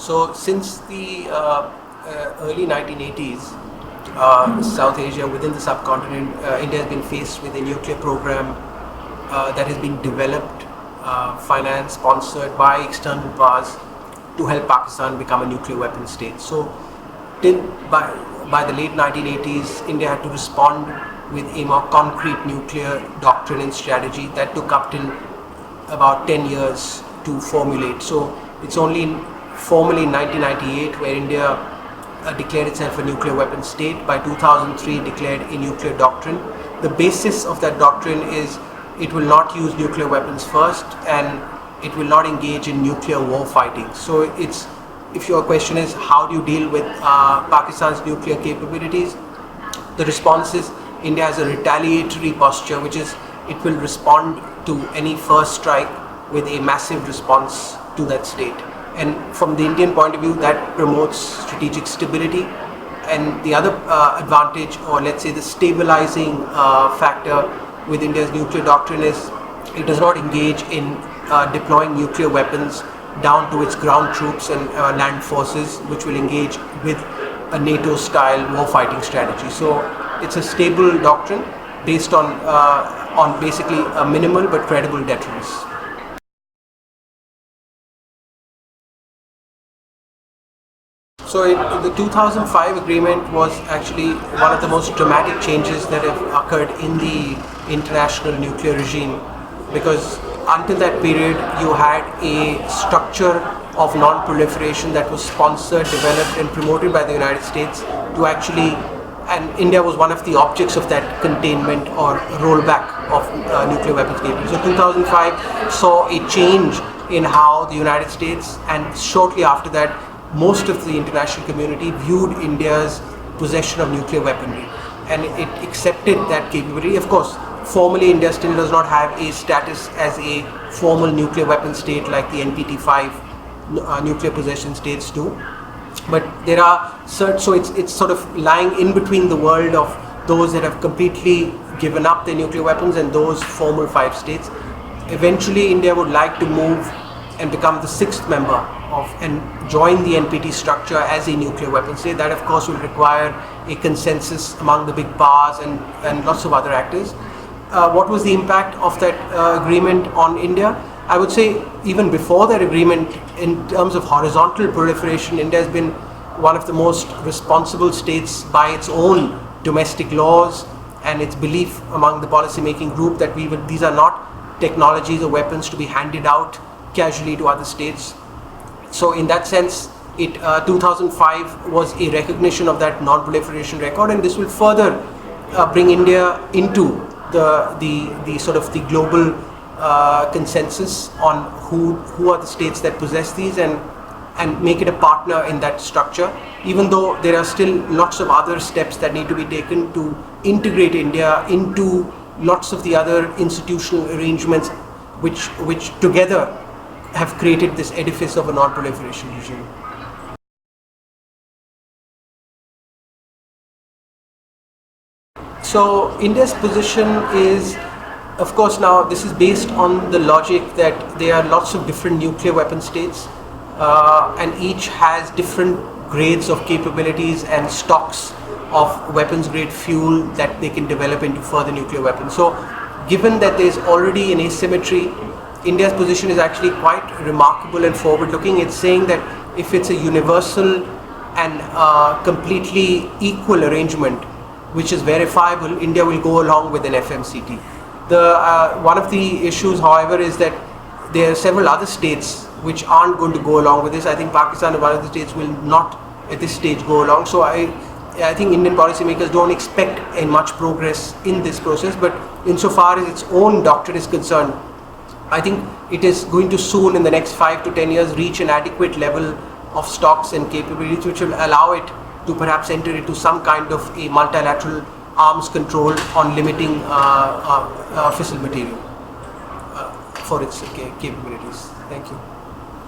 So since the early 1980s, South Asia, within the subcontinent, India has been faced with a nuclear program that has been developed, financed, sponsored by external powers to help Pakistan become a nuclear weapon state. So by the late 1980s, India had to respond with a more concrete nuclear doctrine and strategy that took up till about 10 years to formulate. So it's only formally in 1998 where India declared itself a nuclear weapon state. By 2003 declared a nuclear doctrine. The basis of that doctrine is it will not use nuclear weapons first, and it will not engage in nuclear war fighting. So it's, if your question is how do you deal with Pakistan's nuclear capabilities, the response is India has a retaliatory posture, which is it will respond to any first strike with a massive response to that state. And from the Indian point of view, that promotes strategic stability. And the other advantage, or let's say the stabilizing factor with India's nuclear doctrine, is it does not engage in deploying nuclear weapons down to its ground troops and land forces, which will engage with a NATO-style war-fighting strategy. So it's a stable doctrine based on basically a minimal but credible deterrence. So the 2005 agreement was actually one of the most dramatic changes that have occurred in the international nuclear regime, because until that period you had a structure of non-proliferation that was sponsored, developed and promoted by the United States to actually, and India was one of the objects of that containment or rollback of nuclear weapons capability. So 2005 saw a change in how the United States, and shortly after that most of the international community, viewed India's possession of nuclear weaponry, and it accepted that capability. Of course, formally India still does not have a status as a formal nuclear weapon state like the NPT-5 nuclear possession states do, but there are certain, so it's sort of lying in between the world of those that have completely given up their nuclear weapons and those formal 5 states. Eventually India would like to move and become the 6th member of and join the NPT structure as a nuclear weapon state. That of course will require a consensus among the big powers and lots of other actors. What was the impact of that agreement on India? I would say even before that agreement, in terms of horizontal proliferation, India has been one of the most responsible states by its own domestic laws and its belief among the policy-making group that these are not technologies or weapons to be handed out casually to other states. So in that sense, 2005 was a recognition of that non-proliferation record, and this will further bring India into the sort of the global consensus on who are the states that possess these, and make it a partner in that structure, even though there are still lots of other steps that need to be taken to integrate India into lots of the other institutional arrangements which together have created this edifice of a non-proliferation regime. So India's position is, of course, now this is based on the logic that there are lots of different nuclear weapon states, and each has different grades of capabilities and stocks of weapons grade fuel that they can develop into further nuclear weapons. So given that there is already an asymmetry, India's position is actually quite remarkable and forward-looking. It's saying that if it's a universal and completely equal arrangement which is verifiable, India will go along with an FMCT. One of the issues, however, is that there are several other states which aren't going to go along with this. I think Pakistan and one of the states will not at this stage go along. So I think Indian policymakers don't expect much progress in this process, but insofar as its own doctrine is concerned, I think it is going to soon, in the next 5 to 10 years, reach an adequate level of stocks and capabilities which will allow it to perhaps enter into some kind of a multilateral arms control on limiting fissile material for its capabilities. Thank you.